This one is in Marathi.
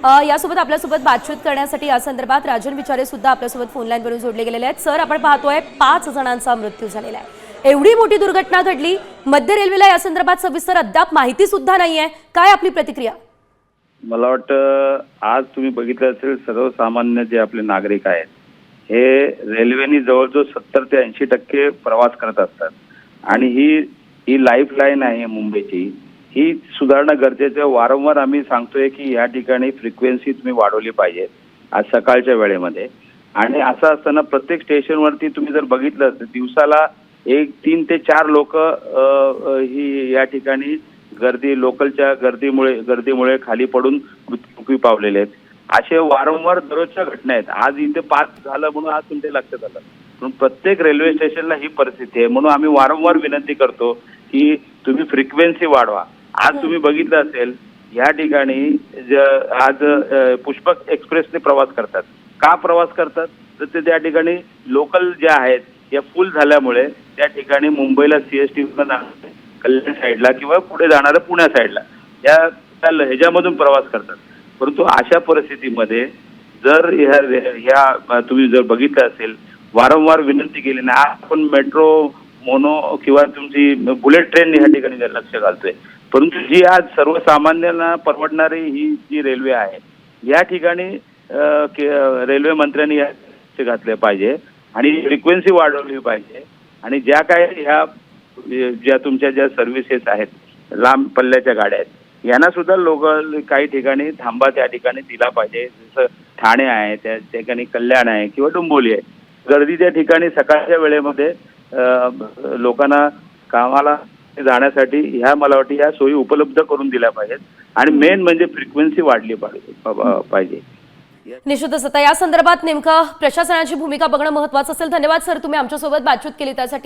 यासोबत आपल्यासोबत बातचीत करण्यासाठी या संदर्भात राजन विचारे सुद्धा आपल्यासोबत फोन लाईनवरून जोडले गेलेले आहेत। सर, आपण पाहतोय 5 जणांचा मृत्यू झालेला आहे। एवढी मोठी दुर्घटना घडली, मध्य रेल्वेला या संदर्भात सविस्तर अद्याप माहिती सुद्धा नाहीये। काय आपली प्रतिक्रिया? मला वाटतं आज तुम्ही बघितलं असेल, सर्वसामान्य जे आपले नागरिक आहेत हे रेल्वेने जवळजवळ 70 ते 80% प्रवास करत असतात आणि ही लाईफ लाईन आहे मुंबईची, ही सुधारणं गरजेचं आहे। वारंवार आम्ही सांगतोय की या ठिकाणी फ्रिक्वेन्सी तुम्ही वाढवली पाहिजे आज सकाळच्या वेळेमध्ये। आणि असं असताना प्रत्येक स्टेशनवरती तुम्ही जर बघितलं तर दिवसाला 3 ते 4 लोक ही या ठिकाणी लोकलच्या गर्दीमुळे खाली पडून मृत्यू पावलेले आहेत। असे वारंवार दररोजच्या घटना आहेत। आज इथे 5 झालं म्हणून आज तुमच्या लक्षात आलं, पण प्रत्येक रेल्वे स्टेशनला ही परिस्थिती आहे। म्हणून आम्ही वारंवार विनंती करतो की तुम्ही फ्रिक्वेन्सी वाढवा। आज तुम्ही बघितलं असेल या ठिकाणी आज पुष्पक एक्सप्रेसने प्रवास करतात। का प्रवास करतात तर ते त्या ठिकाणी लोकल ज्या आहेत या फुल झाल्यामुळे त्या ठिकाणी मुंबईला सीएसटी कल्याण साईडला किंवा पुढे जाणाऱ्या पुण्या साईडला ह्याच्यामधून प्रवास करतात। परंतु अशा परिस्थितीमध्ये जर ह्या तुम्ही जर बघितलं असेल, वारंवार विनंती केली ना, आपण मेट्रो मोनो किंवा तुमची बुलेट ट्रेन या ठिकाणी लक्ष घालतोय, परंतु जी आज सर्वसामान्यांना परवडणारी ही जी रेल्वे आहे या ठिकाणी रेल्वे मंत्र्यांनी लक्ष घातले पाहिजे आणि फ्रिक्वेन्सी वाढवली पाहिजे। आणि ज्या तुमच्या ज्या सर्व्हिसेस आहेत, लांब पल्ल्याच्या गाड्या आहेत, यांना सुद्धा लोकल काही ठिकाणी थांबा त्या ठिकाणी दिला पाहिजे। जसं ठाणे आहे, त्या ठिकाणी कल्याण आहे किंवा डोंबिवली आहे। गर्दीच्या ठिकाणी सकाळच्या वेळेमध्ये लोकांना कामाला जाण्यासाठी मला वाटतं ह्या सोयी उपलब्ध करून दिल्या पाहिजेत आणि मेन म्हणजे फ्रिक्वेन्सी वाढली पाहिजे। निश्चितच आता या संदर्भात नेमकं प्रशासनाची भूमिका बघणं महत्त्वाचं असेल। धन्यवाद सर, तुम्ही आमच्यासोबत बातचीत केली त्यासाठी।